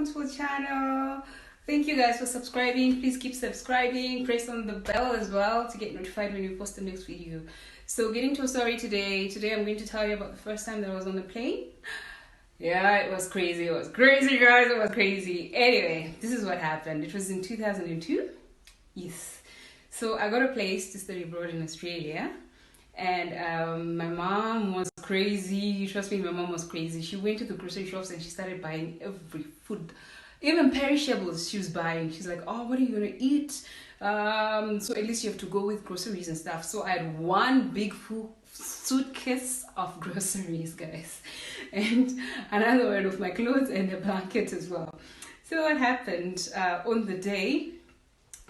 welcome to the channel. Thank you guys for subscribing. Please keep subscribing, press on the bell as well to get notified when we post the next video. So getting to a story today I'm going to tell you about the first time that I was on the plane. Yeah, it was crazy. It was crazy, guys. It was crazy. Anyway, this is what happened. It was in 2002. Yes. So I got a place to study abroad in Australia. And my mom was crazy. Trust me, my mom was crazy. She went to the grocery shops and she started buying every food, even perishables she was buying. She's like, oh, what are you gonna eat? So at least you have to go with groceries and stuff. So I had one big full suitcase of groceries, guys, and another one of my clothes and a blanket as well. So what happened on the day,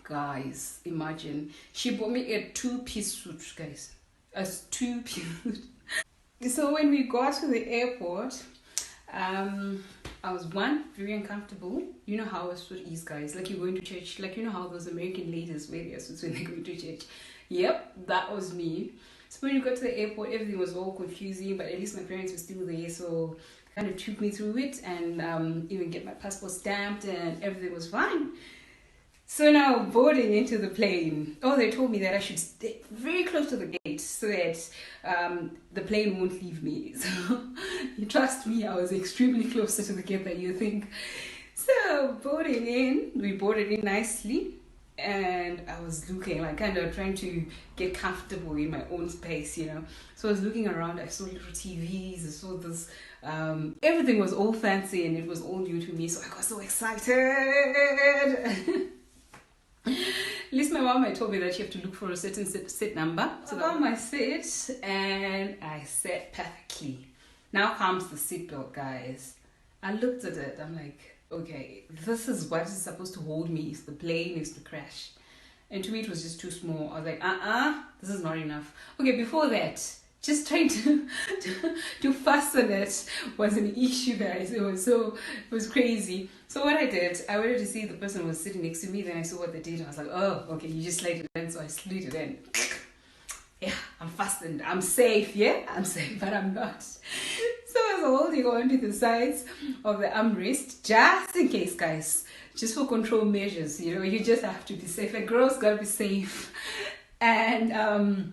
guys, imagine she bought me a two-piece suit, guys. A two-piece. So when we got to the airport, I was very uncomfortable. You know how a suit is, guys. Like you're going to church. Like you know how those American ladies wear their suits when they go to church. Yep, that was me. So when we got to the airport, everything was all confusing, but at least my parents were still there, so kind of took me through it and even get my passport stamped and everything was fine. So now boarding into the plane. Oh, they told me that I should stay very close to the gate so that the plane won't leave me. So you trust me, I was extremely closer to the gate than you think. So boarding in, we boarded in nicely. And I was looking, like kind of trying to get comfortable in my own space, you know. So I was looking around, I saw little TVs, I saw this, everything was all fancy and it was all new to me. So I got so excited. At least my mom had told me that you have to look for a certain seat number. So I found my seat and I sat perfectly. Now comes the seatbelt, guys. I looked at it, I'm like, okay, this is what is supposed to hold me if the plane is to crash. And to me, it was just too small. I was like, this is not enough. Okay, before that, just trying to fasten it was an issue, guys. It was crazy. So what I did, I waited to see the person who was sitting next to me. Then I saw what they did. I was like, oh, okay, you just slid it in. So I slid it in. Yeah, I'm fastened. I'm safe. Yeah, I'm safe, but I'm not. So I was holding on to the sides of the armrest just in case, guys. Just for control measures, you know, you just have to be safe. A girl's gotta be safe. And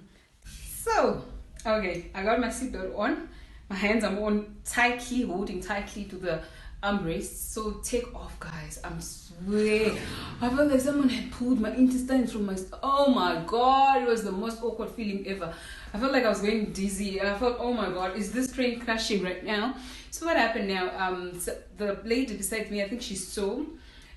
so, okay, I got my seatbelt on. My hands are on tightly, holding tightly to the armrest. So take off, guys. I'm swear. I felt like someone had pulled my intestines from my. Oh my god, it was the most awkward feeling ever. I felt like I was going dizzy. I felt, oh my god, is this train crashing right now? So what happened now? So the lady beside me, I think she saw,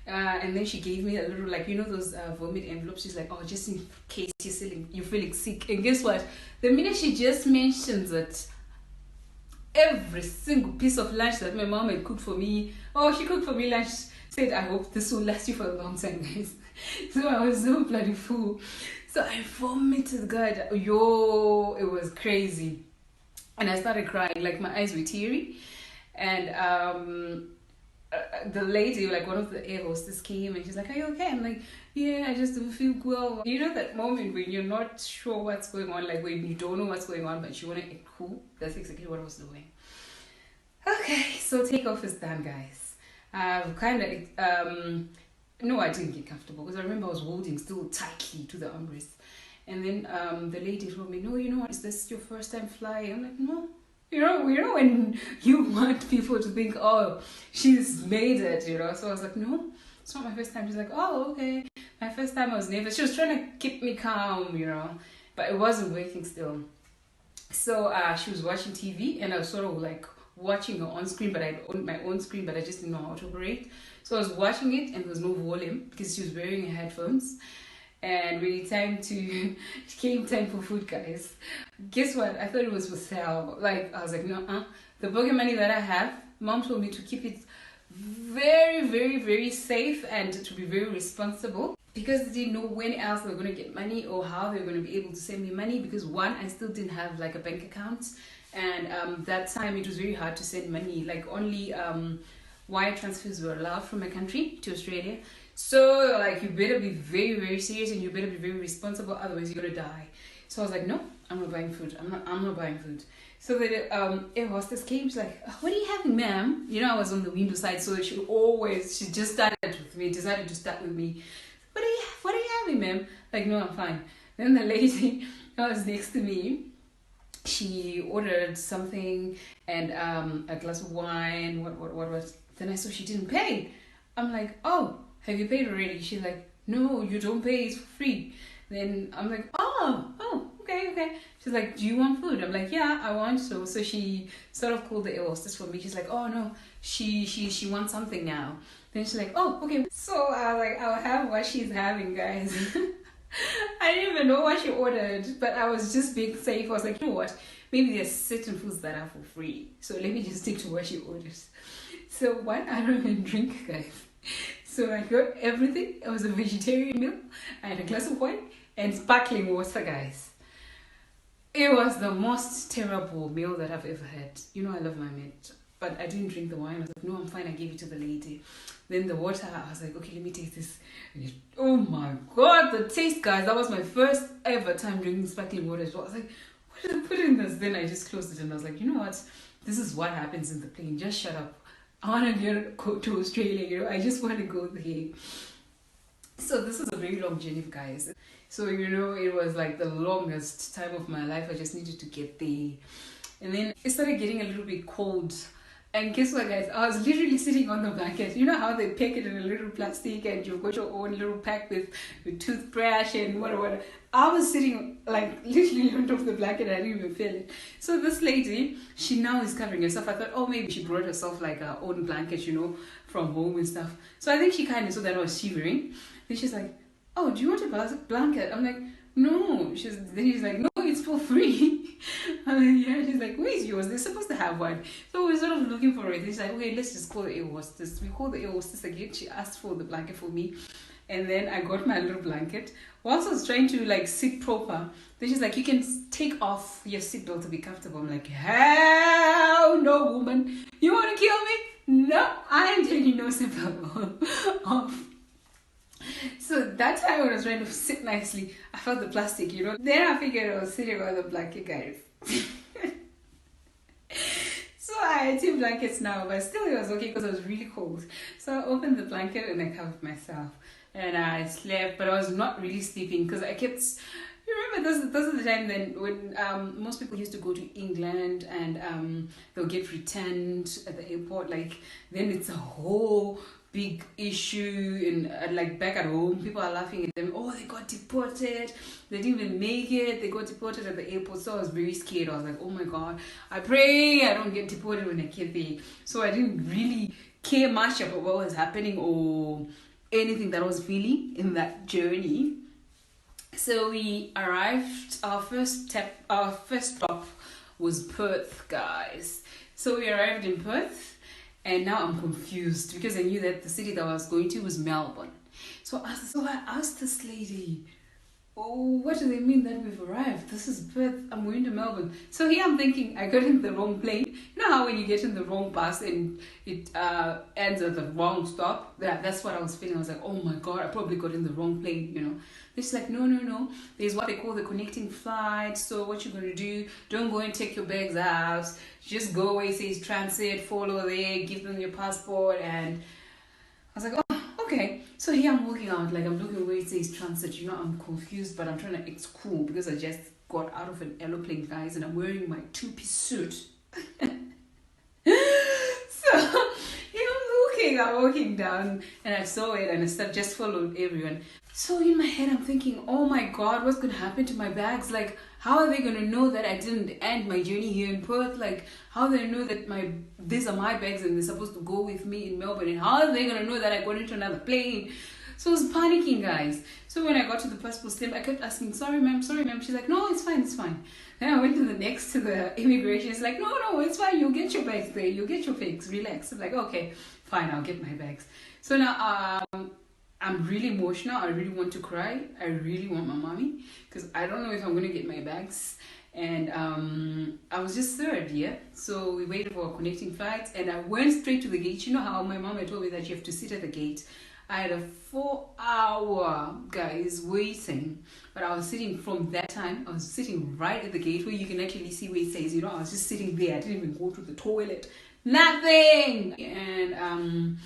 and then she gave me a little, like, you know, those vomit envelopes. She's like, oh, just in case you're feeling sick. And guess what? The minute she just mentions it, every single piece of lunch that my mom had cooked for me, she cooked for me lunch, said, I hope this will last you for a long time, guys. So I was so bloody full. So I vomited, God. Yo, it was crazy. And I started crying, like my eyes were teary. And the lady, like one of the air hostess came and she's like, are you okay? I'm like, yeah, I just don't feel well. You know that moment when you're not sure what's going on, like when you don't know what's going on, but you want to act cool? That's exactly what I was doing. Okay, so takeoff is done, guys. No, I didn't get comfortable because I remember I was holding still tightly to the armrest. And then the lady told me, no, you know what, is this your first time flying? I'm like, no. You know when you want people to think, oh, she's made it, you know. So I was like, no, it's not my first time. She's like, oh, okay. My first time I was nervous. She was trying to keep me calm, you know, but it wasn't working still. So she was watching TV and I was sort of like watching her on screen, but I had my own screen, but I just didn't know how to operate. So I was watching it and there was no volume because she was wearing her headphones. And when it came time for food, guys, guess what? I thought it was for sale. Like, I was like, no, the pocket money that I have, mom told me to keep it very, very, very safe and to be very responsible because they didn't know when else they were going to get money or how they were going to be able to send me money because one, I still didn't have like a bank account. And that time it was very hard to send money. Like only wire transfers were allowed from my country to Australia. So like you better be very, very serious and you better be very responsible, otherwise you're gonna die. So I was like, no, I'm not buying food. I'm not buying food. So the air hostess came, she's like, what are you having, ma'am? You know, I was on the window side, so she just started with me, decided to start with me. What are you having, ma'am? Like, no, I'm fine. Then the lady that was next to me, she ordered something and a glass of wine, what was. Then I saw she didn't pay. I'm like, oh, have you paid already? She's like, no, you don't pay, it's free. Then I'm like, oh, okay. She's like, do you want food? I'm like, yeah, I want so. So she sort of called the air hostess for me. She's like, oh no, she wants something now. Then she's like, oh, okay. So I was like, I'll have what she's having, guys. I didn't even know what she ordered, but I was just being safe. I was like, you know what? Maybe there's certain foods that are for free. So let me just stick to what she orders. So one, I don't even drink, guys. So I got everything. It was a vegetarian meal. I had a glass of wine and sparkling water, guys. It was the most terrible meal that I've ever had. You know I love my meat, but I didn't drink the wine. I was like, no, I'm fine. I gave it to the lady. Then the water, I was like, okay, let me taste this. Oh my God, the taste, guys. That was my first ever time drinking sparkling water. So I was like, what did I put in this? Then I just closed it and I was like, you know what? This is what happens in the plane. Just shut up. I want to go to Australia, you know. I just want to go there. So this is a very long journey, guys. So, you know, it was like the longest time of my life. I just needed to get there. And then it started getting a little bit cold. And guess what, guys? I was literally sitting on the blanket. You know how they pack it in a little plastic and you've got your own little pack with toothbrush and whatever. I was sitting like literally on top of the blanket. I didn't even feel it. So this lady, she now is covering herself. I thought, oh, maybe she brought herself like her own blanket, you know, from home and stuff. So I think she kind of saw that I was shivering. Then she's like, oh, do you want a blanket? I'm like, no. Then she's like, no, it's for free. I'm like, yeah. She's like, where's yours? They're supposed to have one. So we're sort of looking for it. She's like, okay, let's just call the air hostess. We called the air hostess again. She asked for the blanket for me. And then I got my little blanket. Whilst I was trying to like sit proper, then she's like, you can take off your seatbelt to be comfortable. I'm like, hell no, woman. You want to kill me? No, I ain't telling you no seatbelt off. So that time when I was trying to sit nicely, I felt the plastic, you know. Then I figured I was sitting on the blanket, guys. So I had 2 blankets now, but still it was okay because it was really cold. So I opened the blanket and I covered myself. And I slept, but I was not really sleeping because I kept... You remember this is the time then when most people used to go to England and they'll get returned at the airport. Like, then it's a whole big issue and like back at home, people are laughing at them. Oh, they got deported. They didn't even make it. They got deported at the airport. So I was very scared. I was like, oh my God, I pray I don't get deported when I get there. So I didn't really care much about what was happening or anything that I was feeling in that journey. So we arrived. Our first stop was Perth, guys. So we arrived in Perth. And now I'm confused because I knew that the city that I was going to was Melbourne. So I asked this lady, oh, what do they mean that we've arrived? This is Perth. I'm going to Melbourne. So here I'm thinking I got in the wrong plane. You know how when you get in the wrong bus and it ends at the wrong stop? That's what I was feeling. I was like, oh my God, I probably got in the wrong plane, you know. It's like, no. There's what they call the connecting flight. So what you're going to do, don't go and take your bags out. Just go where it says transit, follow there, give them your passport. And I was like, oh, okay. So here I'm walking out, like I'm looking where it says transit. You know, I'm confused, but I'm trying to act cool because I just got out of an aeroplane, guys, and I'm wearing my 2-piece suit. So I'm walking down and I saw it and I just followed everyone. So in my head, I'm thinking, oh my God, what's going to happen to my bags? Like, how are they going to know that I didn't end my journey here in Perth? Like, how do they know that these are my bags and they're supposed to go with me in Melbourne? And how are they going to know that I got into another plane? So I was panicking, guys. So when I got to the passport stamp, I kept asking, sorry, ma'am. She's like, no, it's fine. Then I went to the immigration. It's like, no, it's fine. You'll get your bags there. You'll get your bags. Relax. I'm like, okay, fine. I'll get my bags. So now, I'm really emotional. I really want to cry. I really want my mommy because I don't know if I'm going to get my bags. And I was just third, yeah. So we waited for a connecting flight and I went straight to the gate. You know how my mom had told me that you have to sit at the gate. I had a 4-hour, guys, waiting. But I was sitting from that time, I was sitting right at the gate where you can actually see where it says, I was just sitting there. I didn't even go to the toilet. Nothing! And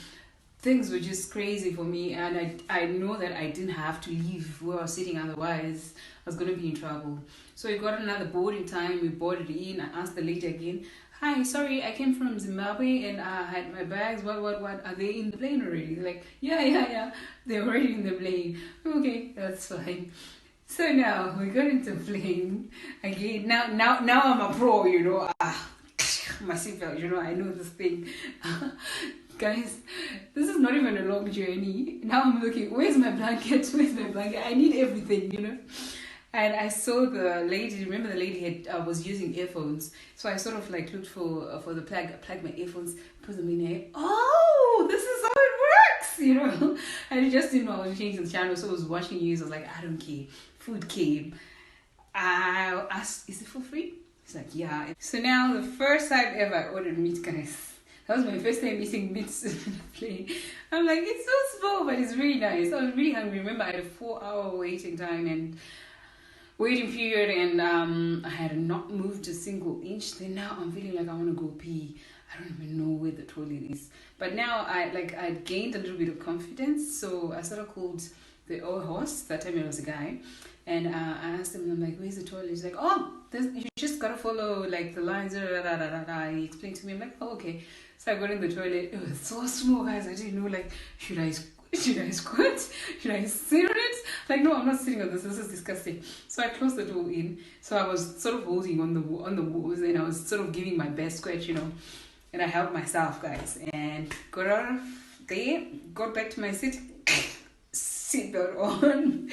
things were just crazy for me. And I know that I didn't have to leave where I was sitting, otherwise I was going to be in trouble. So we got another boarding time. We boarded in. I asked the lady again, hi, sorry, I came from Zimbabwe and I had my bags. What? Are they in the plane already? They're like, yeah. They're already in the plane. Okay, that's fine. So now we got into the plane again. Now I'm a pro, my seatbelt, I know this thing. Guys, this is not even a long journey. Now I'm looking, where's my blanket? I need everything, And I saw the lady, remember the lady was using earphones. So I sort of like looked for the plug my earphones, put them in there. Oh, this is how it works, And I just didn't know I was changing the channel, so I was watching news. I was like, I don't care. Food came. I asked, is it for free? He's like, yeah. So now the first time ever I ordered meat, guys. That was my first time eating meat in the plane. I'm like, it's so small, but it's really nice. I was really hungry. Remember, I had a 4-hour waiting time and waiting period, and I had not moved a single inch. Then now I'm feeling like I want to go pee. I don't even know where the toilet is. But now I gained a little bit of confidence, so I sort of called the old horse. That time it was a guy, and I asked him, I'm like, where's the toilet? He's like, oh, you just gotta follow like the lines. He explained to me. I'm like, oh, okay. So I got in the toilet. It was so small, guys. I didn't know, like, should I squat? Should I sit on it? Like, no, I'm not sitting on this. This is disgusting. So I closed the door in. So I was sort of holding on the walls, and I was sort of giving my best squat, And I helped myself, guys. And got out of there, got back to my seat, seatbelt on.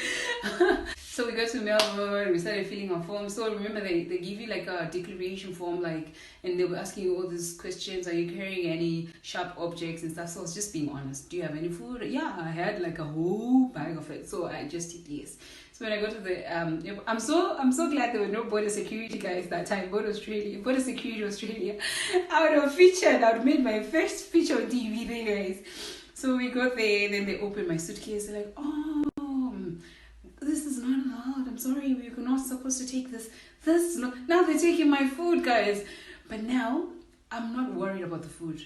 So we got to Melbourne, we started filling our forms. So remember, they give you like a declaration form, and they were asking you all these questions. Are you carrying any sharp objects and stuff? So I was just being honest. Do you have any food? Yeah, I had like a whole bag of it. So I just did yes. So when I got to the, I'm so glad there were no border security guys that time. Border Security Australia. I would have featured. I would have made my first feature on TV there, guys. So we got there, then they opened my suitcase. They're like, oh, this is not allowed. I'm sorry, we're not supposed to take this. Now they're taking my food, guys. But now I'm not worried about the food.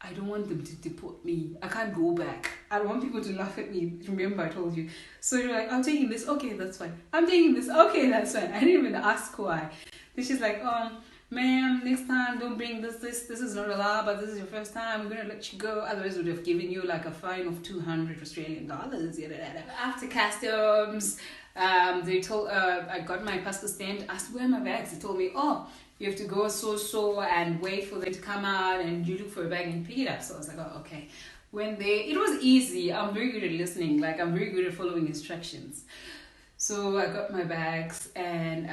I don't want them to deport me. I can't go back. I don't want people to laugh at me. Remember, I told you. So you're like, I'm taking this. Okay, that's fine. I'm taking this. Okay, that's fine. I didn't even ask why. Then she's like, ma'am, next time don't bring this is not allowed, but this is your first time, we're gonna let you go. Otherwise we would have given you like a fine of 200 Australian dollars. After customs, they told I got my passport stamped, asked where are my bags. They told me, oh, you have to go so and wait for them to come out, and you look for a bag and pick it up. So I was like, oh, okay. It was easy. I'm very good at listening, like I'm very good at following instructions. So I got my bags and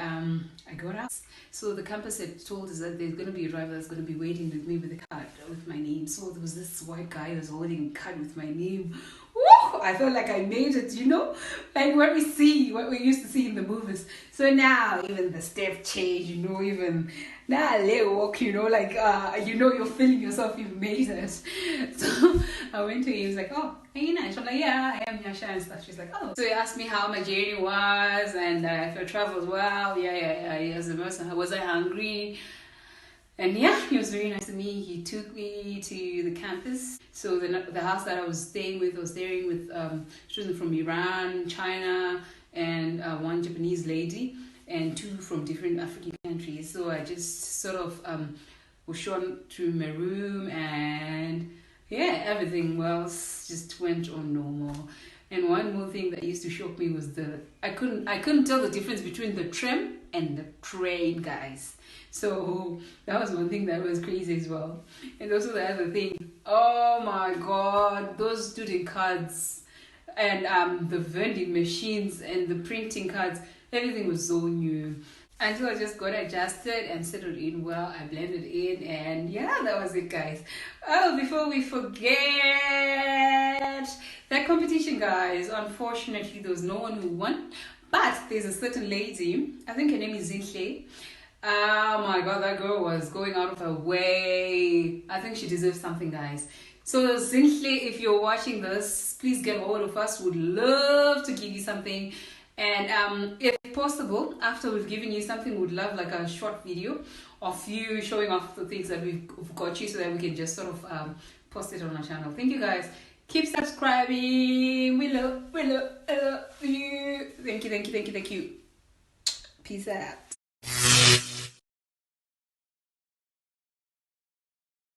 I got out. So the campus had told us that there's going to be a driver that's going to be waiting with me with a card with my name. So there was this white guy that was holding a card with my name. Woo! I felt like I made it, like what we used to see in the movies. So now even the step change, even now I walk, like you're feeling yourself, you've made it. So I went to him, he was like, oh, are you nice? I'm like, yeah, I am Yasha and stuff. She's like, oh. So he asked me how my journey was and if I traveled well. Yeah. Was I hungry? And yeah, he was very nice to me. He took me to the campus. So the house that I was staying with students from Iran, China, and one Japanese lady, and 2 from different African countries. So I just sort of was shown to my room, and yeah, everything else just went on normal. And one more thing that used to shock me was I couldn't tell the difference between the tram and the train, guys. So that was one thing that was crazy as well. And also the other thing, oh my god, those student cards and the vending machines and the printing cards, everything was so new. Until I just got adjusted and settled in well, I blended in, and yeah, that was it, guys. Oh, before we forget, that competition, guys, unfortunately there was no one who won, but there's a certain lady, I think her name is Zinhle. Oh my god, that girl was going out of her way. I think she deserves something, guys. So Zinhle, if you're watching this, please get hold of us. Would love to give you something. And if possible, after we've given you something, we'd love like a short video of you showing off the things that we've got you, so that we can just sort of post it on our channel. Thank you, guys. Keep subscribing. We love you. Thank you. Peace out.